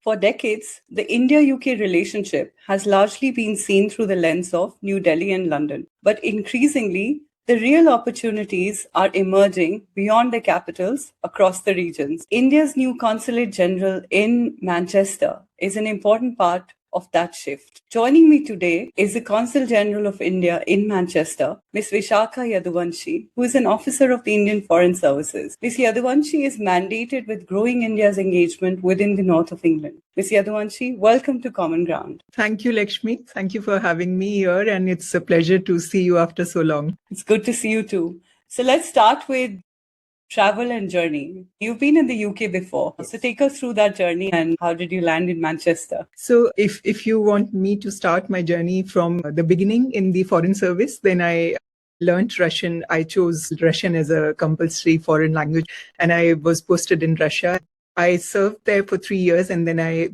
For decades, the India-UK relationship has largely been seen through the lens of New Delhi and London. But increasingly, the real opportunities are emerging beyond the capitals across the regions. India's new Consulate General in Manchester is an important part of that shift. Joining me today is the Consul General of India in Manchester, Ms Vishakha Yaduvanshi, who is an officer of the Indian Foreign Services. Ms Yaduvanshi is mandated with growing India's engagement within the north of England. Ms Yaduvanshi, welcome to Common Ground. Thank you, Lakshmi. Thank you for having me here, and it's a pleasure to see you after so long. It's good to see you too. So let's start with travel and journey. You've been in the UK before. So take us through that journey and how did you land in Manchester? So if you want me to start my journey from the beginning in the Foreign Service, then I learned Russian. I chose Russian as a compulsory foreign language, and I was posted in Russia. I served there for 3 years, and then I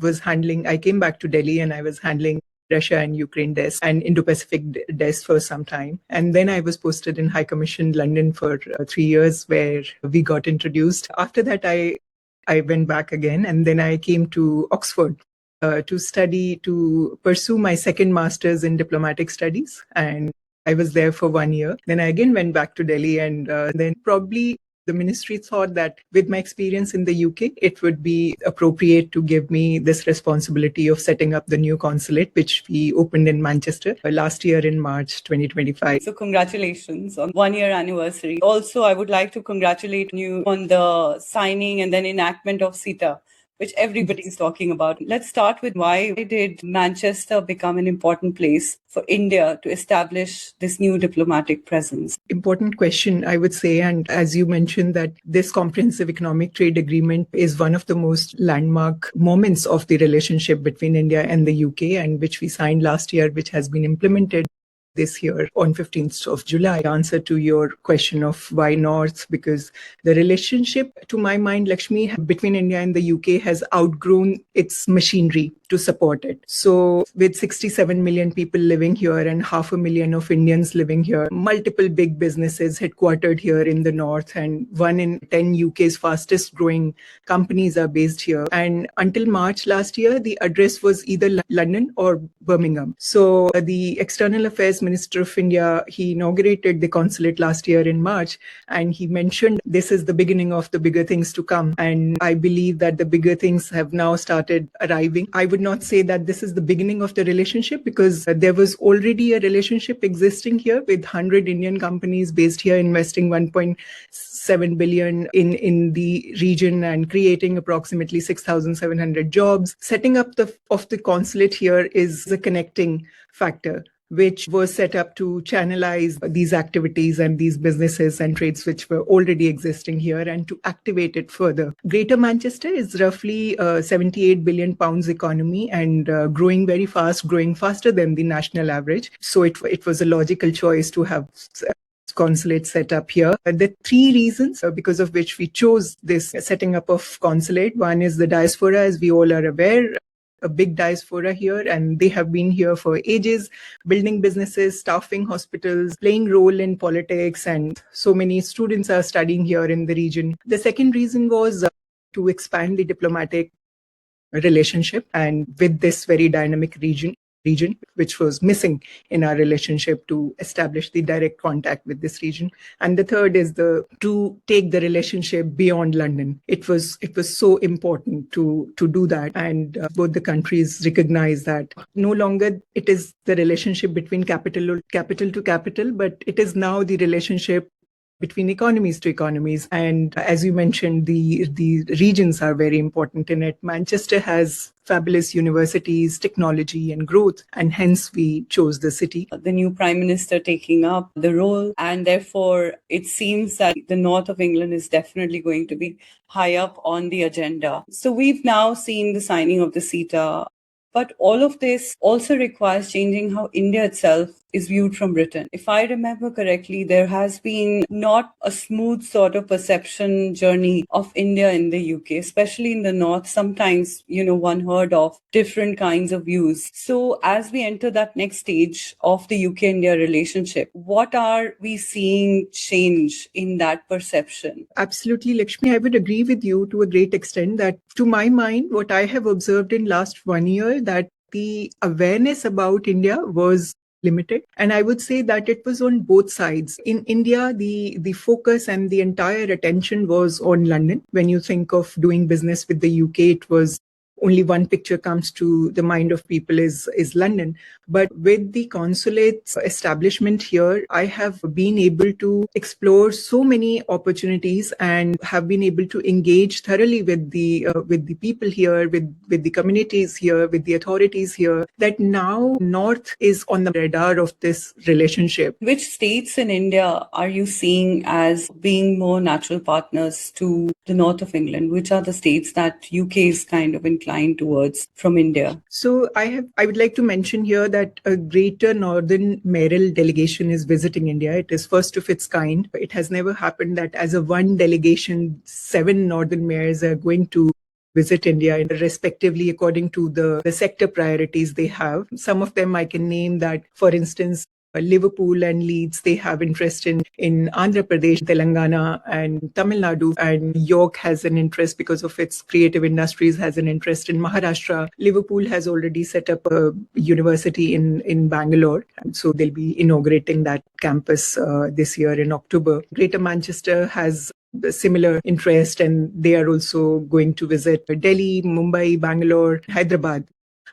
came back to Delhi and I was handling Russia and Ukraine desk and Indo-Pacific desk for some time. And then I was posted in High Commission London for 3 years where we got introduced. After that, I went back again, and then I came to Oxford to pursue my second master's in diplomatic studies. And I was there for 1 year. Then I again went back to Delhi, and then probably the ministry thought that with my experience in the UK, it would be appropriate to give me this responsibility of setting up the new consulate, which we opened in Manchester last year in March 2025. So congratulations on 1 year anniversary. Also, I would like to congratulate you on the signing and then enactment of CETA, which everybody is talking about. Let's start with why did Manchester become an important place for India to establish this new diplomatic presence? Important question, I would say. And as you mentioned, that this comprehensive economic trade agreement is one of the most landmark moments of the relationship between India and the UK, and which we signed last year, which has been implemented this year on 15th of July. Answer to your question of why North, because the relationship, to my mind, Lakshmi, between India and the UK has outgrown its machinery to support it. So with 67 million people living here and 500,000 of Indians living here, multiple big businesses headquartered here in the North, and 1 in 10 UK's fastest growing companies are based here. And until March last year, the address was either London or Birmingham. So the External Affairs Minister of India, he inaugurated the consulate last year in March, and he mentioned this is the beginning of the bigger things to come. And I believe that the bigger things have now started arriving. I would not say that this is the beginning of the relationship, because there was already a relationship existing here with 100 Indian companies based here investing 1.7 billion in the region and creating approximately 6,700 jobs. Setting up the consulate here is a connecting factor, which was set up to channelize these activities and these businesses and trades which were already existing here and to activate it further. Greater Manchester is roughly a 78 billion pounds economy and growing very fast, growing faster than the national average. So it was a logical choice to have consulate set up here. The 3 reasons because of which we chose this setting up of consulate. One is the diaspora, as we all are aware. A big diaspora here, and they have been here for ages, building businesses, staffing hospitals, playing role in politics, and so many students are studying here in the region. The second reason was to expand the diplomatic relationship, and with this very dynamic region, which was missing in our relationship, to establish the direct contact with this region. And the third is to take the relationship beyond London. It was so important to do that. And both the countries recognize that no longer it is the relationship between capital to capital, but it is now the relationship between economies to economies. And as you mentioned, the regions are very important in it. Manchester has fabulous universities, technology and growth, and hence we chose the city. The new Prime Minister taking up the role, and therefore it seems that the north of England is definitely going to be high up on the agenda. So we've now seen the signing of the CETA, but all of this also requires changing how India itself is viewed from Britain. If I remember correctly, there has been not a smooth sort of perception journey of India in the UK, especially in the north. Sometimes, one heard of different kinds of views. So as we enter that next stage of the UK-India relationship, what are we seeing change in that perception? Absolutely, Lakshmi. I would agree with you to a great extent that, to my mind, what I have observed in last 1 year, that the awareness about India was limited. And I would say that it was on both sides. In India, the focus and the entire attention was on London. When you think of doing business with the UK, it was only one picture comes to the mind of people is London. But with the consulate's establishment here, I have been able to explore so many opportunities and have been able to engage thoroughly with the people here, with the communities here, with the authorities here, that now North is on the radar of this relationship. Which states in India are you seeing as being more natural partners to the north of England? Which are the states that UK is kind of inclined towards from India? So I would like to mention here that a Greater Northern Mayoral delegation is visiting India. It is first of its kind. It has never happened that as a one delegation, 7 Northern mayors are going to visit India, respectively, according to the sector priorities they have. Some of them I can name that, for instance, Liverpool and Leeds, they have interest in Andhra Pradesh, Telangana and Tamil Nadu. And York has an interest because of its creative industries, has an interest in Maharashtra. Liverpool has already set up a university in Bangalore. And so they'll be inaugurating that campus this year in October. Greater Manchester has a similar interest, and they are also going to visit Delhi, Mumbai, Bangalore, Hyderabad.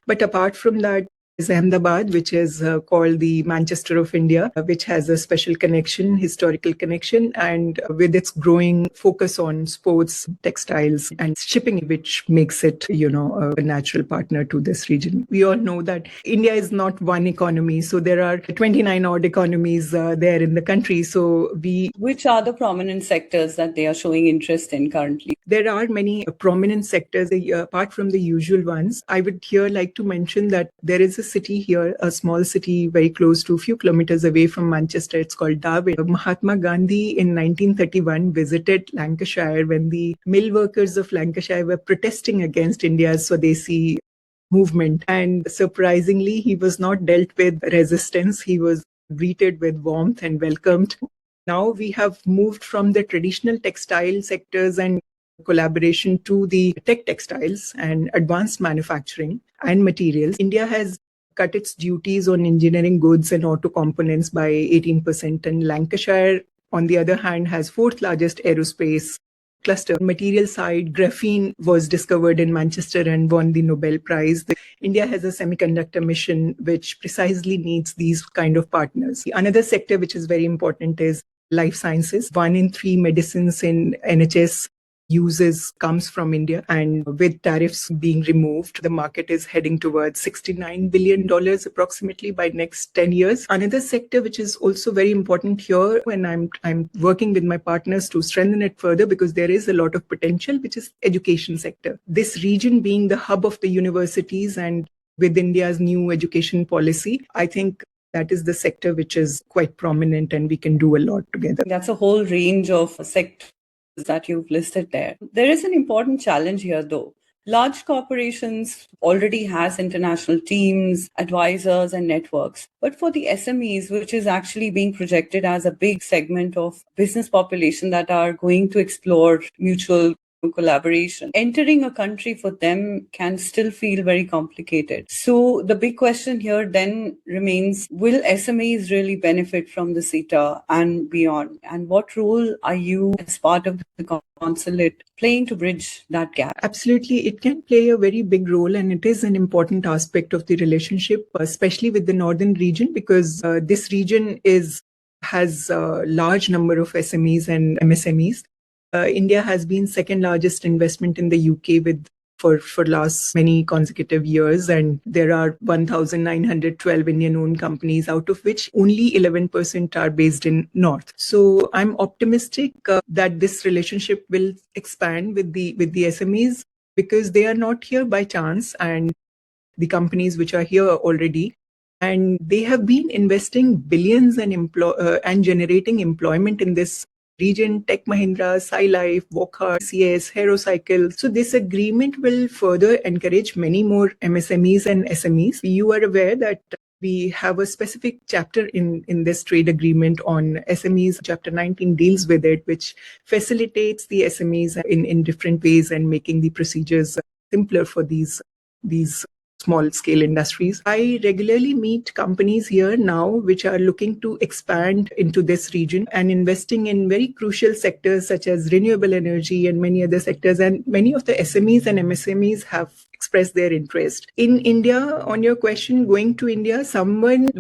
But apart from that, is Ahmedabad, which is called the Manchester of India, which has a special connection, historical connection, and with its growing focus on sports, textiles, and shipping, which makes it, a natural partner to this region. We all know that India is not one economy, so there are 29 odd economies there in the country. So Which are the prominent sectors that they are showing interest in currently? There are many prominent sectors, apart from the usual ones. I would here like to mention that there is a city here, a small city very close to a few kilometers away from Manchester. It's called Darwin. Mahatma Gandhi in 1931 visited Lancashire when the mill workers of Lancashire were protesting against India's Swadesi movement. And surprisingly, he was not dealt with resistance. He was greeted with warmth and welcomed. Now we have moved from the traditional textile sectors and collaboration to the tech textiles and advanced manufacturing and materials. India has cut its duties on engineering goods and auto components by 18%, and Lancashire, on the other hand, has fourth largest aerospace cluster. Material side, graphene was discovered in Manchester and won the Nobel Prize. India has a semiconductor mission which precisely needs these kind of partners. Another sector which is very important is life sciences. 1 in 3 medicines in NHS comes from India, and with tariffs being removed, the market is heading towards $69 billion approximately by next 10 years. Another sector which is also very important here, and I'm working with my partners to strengthen it further because there is a lot of potential, which is education sector. This region being the hub of the universities, and with India's new education policy, I think that is the sector which is quite prominent and we can do a lot together. That's a whole range of sectors that you've listed there. There is an important challenge here though. Large corporations already has international teams, advisors and networks. But for the SMEs, which is actually being projected as a big segment of business population that are going to explore mutual collaboration, entering a country for them can still feel very complicated. So the big question here then remains, will SMEs really benefit from the CETA and beyond? And what role are you as part of the consulate playing to bridge that gap? Absolutely. It can play a very big role, and it is an important aspect of the relationship, especially with the northern region, because this region has a large number of SMEs and MSMEs. India has been second largest investment in the UK for last many consecutive years, and there are 1,912 Indian-owned companies, out of which only 11% are based in North. So I'm optimistic that this relationship will expand with the SMEs because they are not here by chance, and the companies which are here already. And they have been investing billions and generating employment in this region. Tech Mahindra, Sai Life, Wockhardt, CS, Herocycle. So this agreement will further encourage many more MSMEs and SMEs. You are aware that we have a specific chapter in this trade agreement on SMEs. Chapter 19 deals with it, which facilitates the SMEs in different ways and making the procedures simpler for these small scale industries. I regularly meet companies here now which are looking to expand into this region and investing in very crucial sectors such as renewable energy and many other sectors. And many of the SMEs and MSMEs have expressed their interest. In India, on your question, going to India,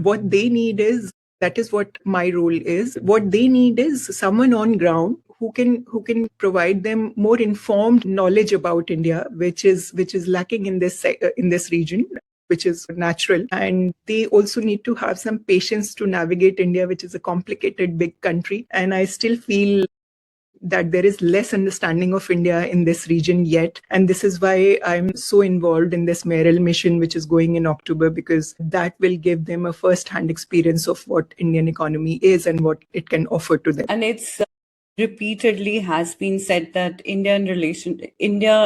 what they need is, that is what my role is. What they need is someone on ground who can provide them more informed knowledge about India, which is lacking in this region, which is natural. And they also need to have some patience to navigate India, which is a complicated, big country. And I still feel that there is less understanding of India in this region yet. And this is why I'm so involved in this mayoral mission, which is going in October, because that will give them a first-hand experience of what Indian economy is and what it can offer to them. And it's repeatedly has been said that India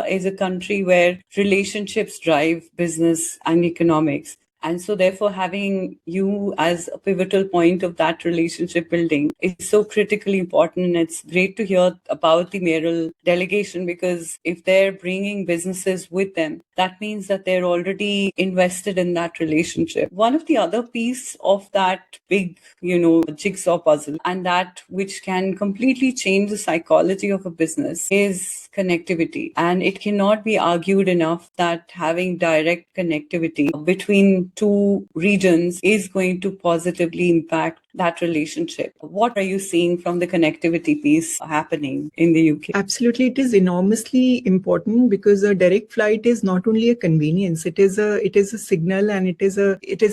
is a country where relationships drive business and economics. And so therefore having you as a pivotal point of that relationship building is so critically important. And it's great to hear about the mayoral delegation, because if they're bringing businesses with them, that means that they're already invested in that relationship. One of the other piece of that big, jigsaw puzzle, and that which can completely change the psychology of a business, is connectivity. And it cannot be argued enough that having direct connectivity between two regions is going to positively impact that relationship. What are you seeing from the connectivity piece happening in the UK? Absolutely, it is enormously important, because a direct flight is not only a convenience, it is a signal, and it is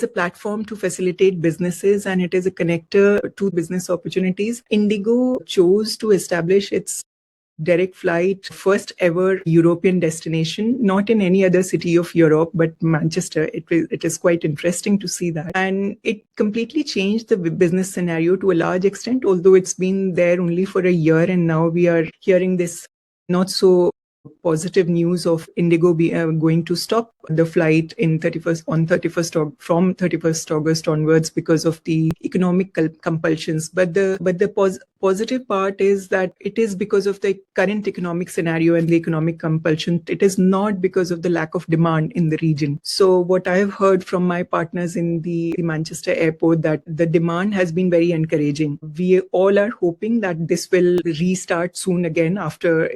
a platform to facilitate businesses, and it is a connector to business opportunities. Indigo chose to establish its direct flight first ever European destination, not in any other city of Europe, but Manchester. It is quite interesting to see that. And it completely changed the business scenario to a large extent, although it's been there only for a year. And now we are hearing this not so positive news of Indigo going to stop the flight from 31st August onwards because of the economic compulsions. But the positive part is that it is because of the current economic scenario and the economic compulsion. It is not because of the lack of demand in the region. So what I have heard from my partners in the Manchester airport, that the demand has been very encouraging. We all are hoping that this will restart soon again after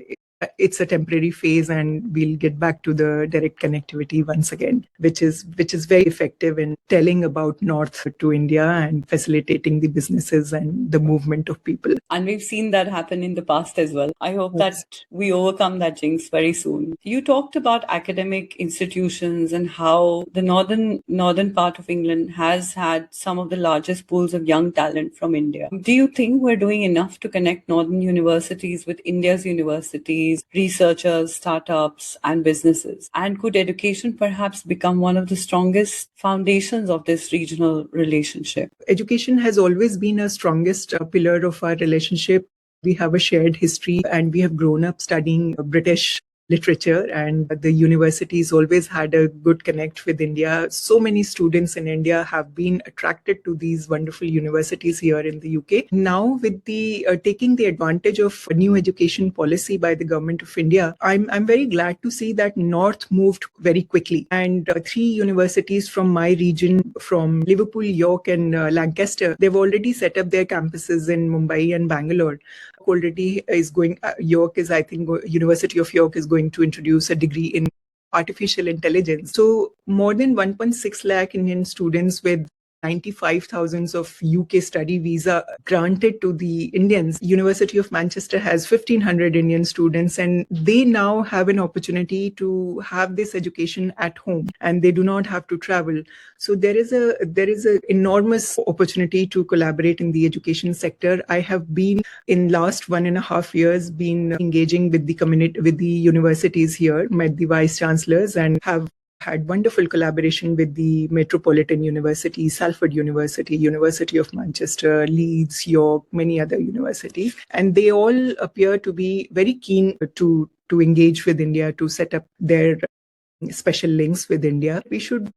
it's a temporary phase, and we'll get back to the direct connectivity once again, which is very effective in telling about North to India and facilitating the businesses and the movement of people. And we've seen that happen in the past as well. I hope that we overcome that jinx very soon. You talked about academic institutions and how the northern part of England has had some of the largest pools of young talent from India. Do you think we're doing enough to connect northern universities with India's universities, researchers, startups, and businesses? And could education perhaps become one of the strongest foundations of this regional relationship? Education has always been a strongest pillar of our relationship. We have a shared history, and we have grown up studying British literature, and the universities always had a good connect with India. So many students in India have been attracted to these wonderful universities here in the UK. Now, with the taking the advantage of a new education policy by the government of India, I'm very glad to see that North moved very quickly. And 3 universities from my region, from Liverpool, York, and Lancaster, they've already set up their campuses in Mumbai and Bangalore. Already is going. University of York is going to introduce a degree in artificial intelligence. So more than 1.6 lakh Indian students with 95,000 of UK study visa granted to the Indians. University of Manchester has 1,500 Indian students, and they now have an opportunity to have this education at home, and they do not have to travel. So there is a enormous opportunity to collaborate in the education sector. I have been in last 1.5 years been engaging with the community, with the universities here, met the vice chancellors, and have had wonderful collaboration with the Metropolitan University, Salford University, University of Manchester, Leeds, York, many other universities. And they all appear to be very keen to engage with India, to set up their special links with India. We should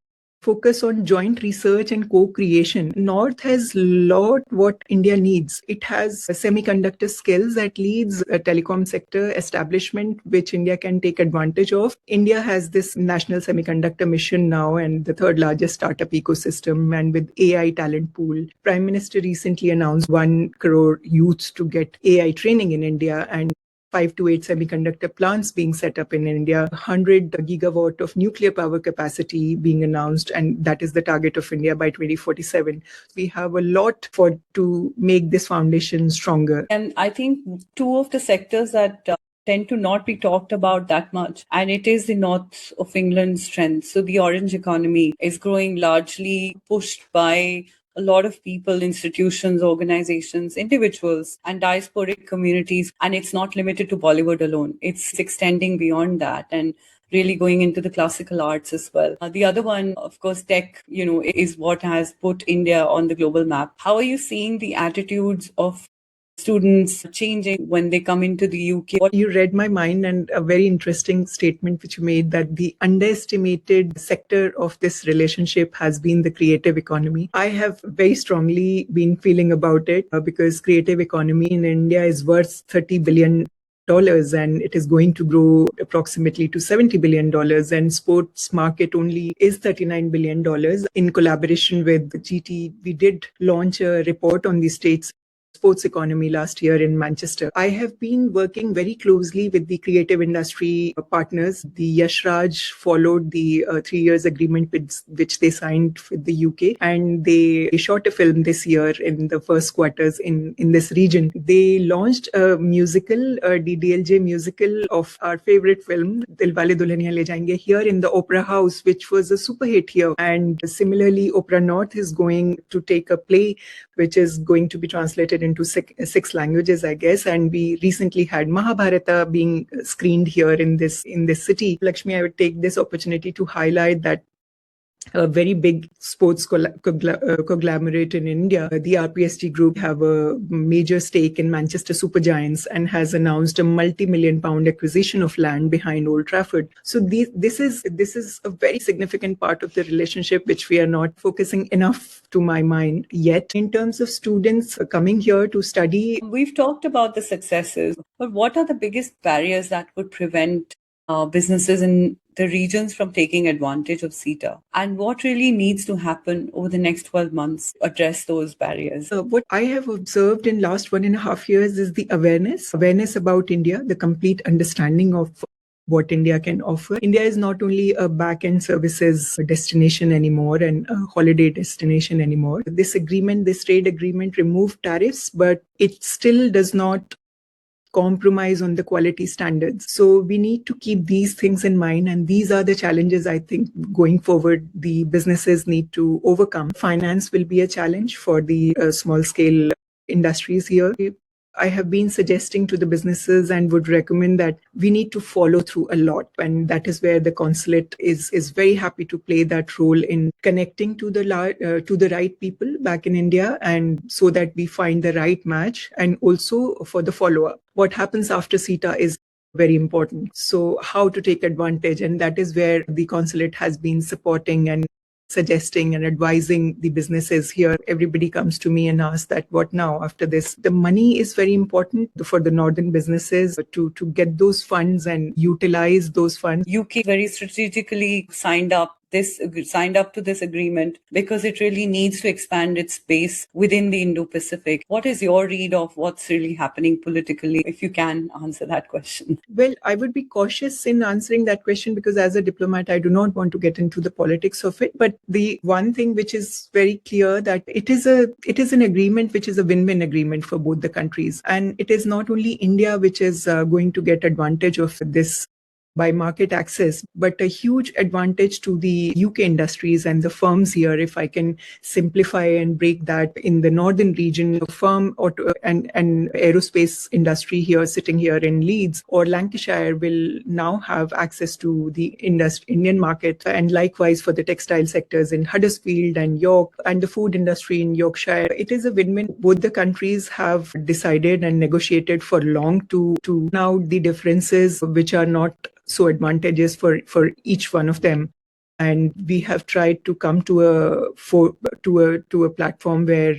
focus on joint research and co-creation. North has lot what India needs. It has semiconductor skills that leads a telecom sector establishment, which India can take advantage of. India has this national semiconductor mission now and the third largest startup ecosystem, and with AI talent pool. Prime Minister recently announced 1 crore youths to get AI training in India, and 5 to 8 semiconductor plants being set up in India, 100 gigawatt of nuclear power capacity being announced, and that is the target of India by 2047. We have a lot to make this foundation stronger. And I think two of the sectors that tend to not be talked about that much, and it is the north of England's strength. So the orange economy is growing largely pushed by a lot of people, institutions, organizations, individuals, and diasporic communities. And it's not limited to Bollywood alone. It's extending beyond that and really going into the classical arts as well. The other one, of course, tech, is what has put India on the global map. How are you seeing the attitudes of students changing when they come into the UK? You read my mind, and a very interesting statement which you made, that the underestimated sector of this relationship has been the creative economy. I have very strongly been feeling about it because creative economy in India is worth $30 billion and it is going to grow approximately to $70 billion, and sports market only is $39 billion. In collaboration with GT, we did launch a report on the state's sports economy last year in Manchester. I have been working very closely with the creative industry partners. The Yash Raj followed the 3 years agreement which they signed with the UK, and they shot a film this year in the first quarters in this region. They launched a musical, a DDLJ musical of our favorite film, Dilwale Dulhaniya Le Jayenge, here in the Opera House, which was a super hit here. And similarly, Opera North is going to take a play which is going to be translated into six languages, I guess. And we recently had Mahabharata being screened here in this city. Lakshmi, I would take this opportunity to highlight that a very big sports conglomerate in India, the RPSG Group, have a major stake in Manchester Supergiants and has announced a multi-million pound acquisition of land behind Old Trafford. So this is a very significant part of the relationship which we are not focusing enough, to my mind, yet. In terms of students coming here to study, we've talked about the successes, but what are the biggest barriers that would prevent businesses in the regions from taking advantage of CETA, and what really needs to happen over the next 12 months to address those barriers? What I have observed in last 1.5 years is the awareness about India, the complete understanding of what India can offer. India is not only a back-end services destination anymore and a holiday destination anymore. This trade agreement removed tariffs, but it still does not compromise on the quality standards. So we need to keep these things in mind, and these are the challenges I think going forward the businesses need to overcome. Finance will be a challenge for the small scale industries here. I have been suggesting to the businesses and would recommend that we need to follow through a lot. And that is where the consulate is very happy to play that role in connecting to the right people back in India, and so that we find the right match, and also for the follow-up. What happens after CETA is very important. So how to take advantage, and that is where the consulate has been supporting and suggesting and advising the businesses here. Everybody comes to me and asks that what now after this? The money is very important for the northern businesses to get those funds and utilize those funds. UK very strategically signed up to this agreement because it really needs to expand its base within the Indo-Pacific. What is your read of what's really happening politically, if you can answer that question? Well, I would be cautious in answering that question because as a diplomat, I do not want to get into the politics of it. But the one thing which is very clear that it is an agreement which is a win-win agreement for both the countries. And it is not only India which is going to get advantage of this by market access, but a huge advantage to the UK industries and the firms here. If I can simplify and break that, in the northern region, the firm and aerospace industry here, sitting here in Leeds or Lancashire, will now have access to the Indian market, and likewise for the textile sectors in Huddersfield and York, and the food industry in Yorkshire. It is a win-win. Both the countries have decided and negotiated for long to now the differences which are not so advantageous for each one of them, and we have tried to come to a platform where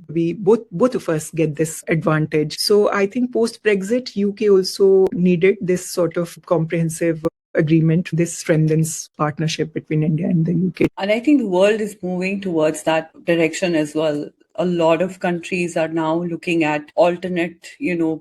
we both of us get this advantage. So I think post Brexit, UK also needed this sort of comprehensive agreement. This strengthens partnership between India and the UK. And I think the world is moving towards that direction as well. A lot of countries are now looking at alternate,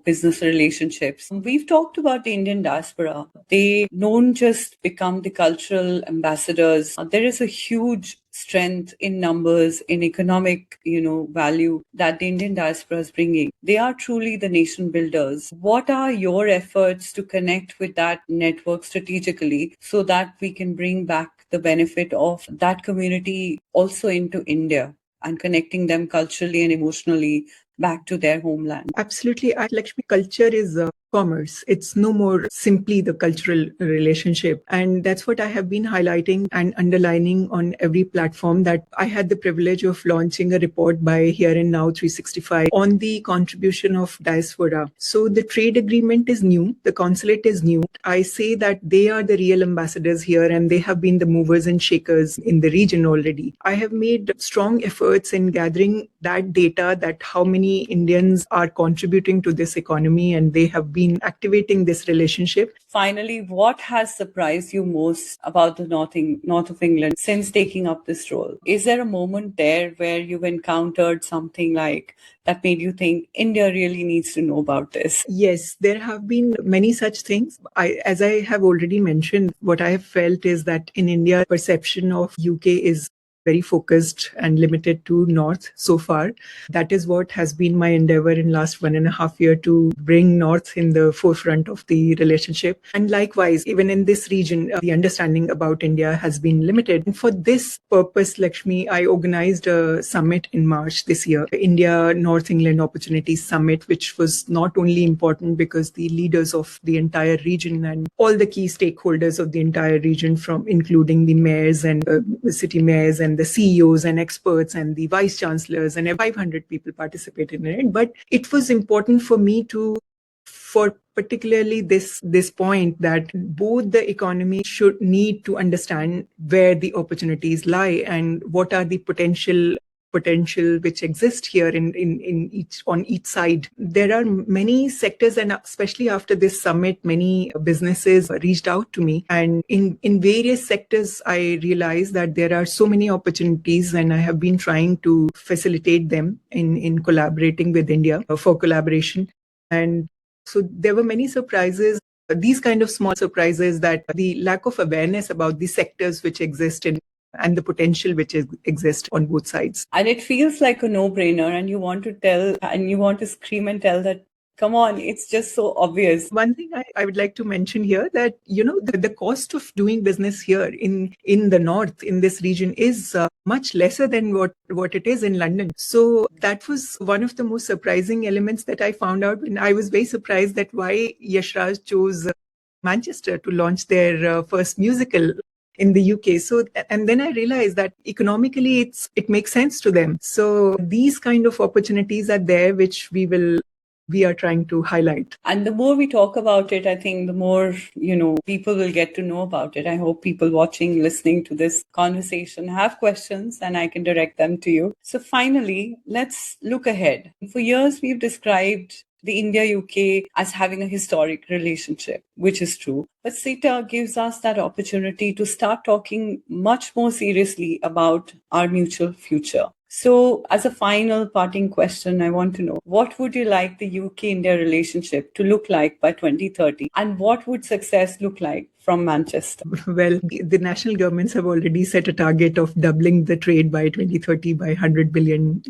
business relationships. We've talked about the Indian diaspora. They don't just become the cultural ambassadors. There is a huge strength in numbers, in economic, value that the Indian diaspora is bringing. They are truly the nation builders. What are your efforts to connect with that network strategically so that we can bring back the benefit of that community also into India, and connecting them culturally and emotionally back to their homeland? Absolutely. At Lakshmi, culture is commerce. It's no more simply the cultural relationship. And that's what I have been highlighting and underlining on every platform, that I had the privilege of launching a report by Here and Now 365 on the contribution of diaspora. So the trade agreement is new. The consulate is new. I say that they are the real ambassadors here, and they have been the movers and shakers in the region already. I have made strong efforts in gathering that data, that how many Indians are contributing to this economy, and they have been activating this relationship. Finally, what has surprised you most about the north of England since taking up this role? Is there a moment there where you've encountered something like that made you think India really needs to know about this? Yes, there have been many such things. As I have already mentioned, what I have felt is that in India, perception of UK is very focused and limited to North so far. That is what has been my endeavor in last 1.5 years, to bring North in the forefront of the relationship. And likewise, even in this region, the understanding about India has been limited. And for this purpose, Lakshmi, I organized a summit in March this year, the India North England Opportunities Summit, which was not only important because the leaders of the entire region and all the key stakeholders of the entire region, from including the mayors and the city mayors and the CEOs and experts and the vice chancellors, and 500 people participated in it. But it was important for me for particularly this point, that both the economy should need to understand where the opportunities lie and what are the potential which exist here on each side. There are many sectors, and especially after this summit, many businesses reached out to me, and in various sectors I realized that there are so many opportunities, and I have been trying to facilitate them in collaborating with India for collaboration. And so there were many surprises, these kind of small surprises, that the lack of awareness about the sectors which exist and the potential which exists on both sides. And it feels like a no-brainer, and you want to scream and tell that, come on, it's just so obvious. One thing I would like to mention here, that, the cost of doing business here in the north, in this region, is much lesser than what it is in London. So that was one of the most surprising elements that I found out. And I was very surprised that why Yashraj chose Manchester to launch their first musical in the UK. So, and then I realized that economically it makes sense to them. So these kind of opportunities are there, which we are trying to highlight. And the more we talk about it, I think the more, people will get to know about it. I hope people watching, listening to this conversation have questions, and I can direct them to you. So finally, let's look ahead. For years, we've described the India-UK as having a historic relationship, which is true. But CETA gives us that opportunity to start talking much more seriously about our mutual future. So, as a final parting question, I want to know what would you like the UK India relationship to look like by 2030? And what would success look like from Manchester? Well, the national governments have already set a target of doubling the trade by 2030 by $100 billion.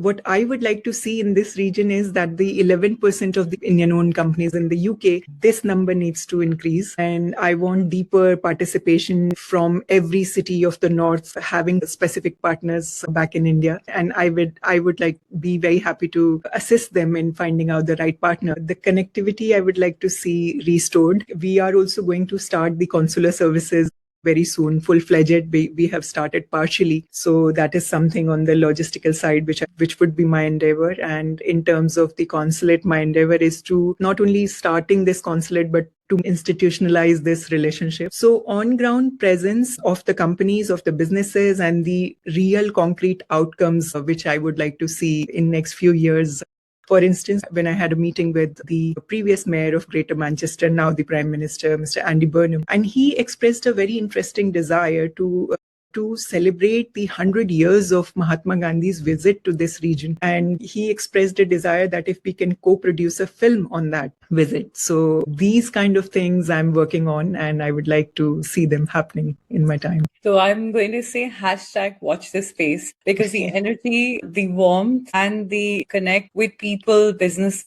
What I would like to see in this region is that the 11% of the Indian-owned companies in the UK, this number needs to increase. And I want deeper participation from every city of the north, having specific partners back in India. And I would like be very happy to assist them in finding out the right partner. The connectivity I would like to see restored. We are also going to start the consular services very soon, full-fledged. We have started partially. So that is something on the logistical side, which would be my endeavor. And in terms of the consulate, my endeavor is to not only starting this consulate, but to institutionalize this relationship. So on-ground presence of the companies, of the businesses, and the real concrete outcomes, which I would like to see in next few years. For instance, when I had a meeting with the previous mayor of Greater Manchester, now the Prime Minister, Mr. Andy Burnham, and he expressed a very interesting desire to celebrate the 100 years of Mahatma Gandhi's visit to this region. And he expressed a desire that if we can co-produce a film on that visit. So these kind of things I'm working on, and I would like to see them happening in my time. So I'm going to say #watch this space, because the energy, the warmth, and the connect with people, businesses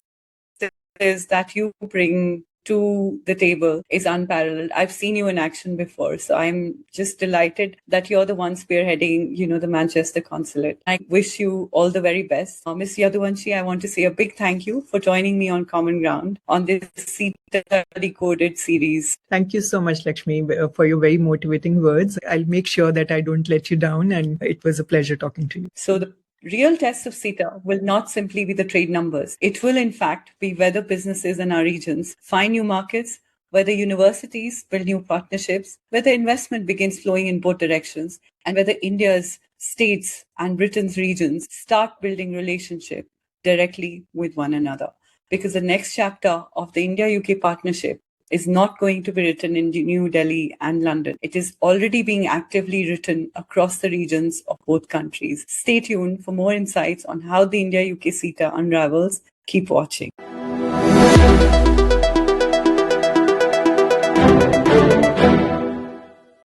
that you bring to the table is unparalleled. I've seen you in action before, so I'm just delighted that you're the one spearheading, the Manchester consulate. I wish you all the very best. Ms. Yaduvanshi, I want to say a big thank you for joining me on Common Ground on this CETA Decoded series. Thank you so much, Lakshmi, for your very motivating words. I'll make sure that I don't let you down, and it was a pleasure talking to you. So the real test of CETA will not simply be the trade numbers. It will, in fact, be whether businesses in our regions find new markets, whether universities build new partnerships, whether investment begins flowing in both directions, and whether India's states and Britain's regions start building relationship directly with one another. Because the next chapter of the India-UK partnership is not going to be written in New Delhi and London. It is already being actively written across the regions of both countries. Stay tuned for more insights on how the India-UK CETA unravels. Keep watching.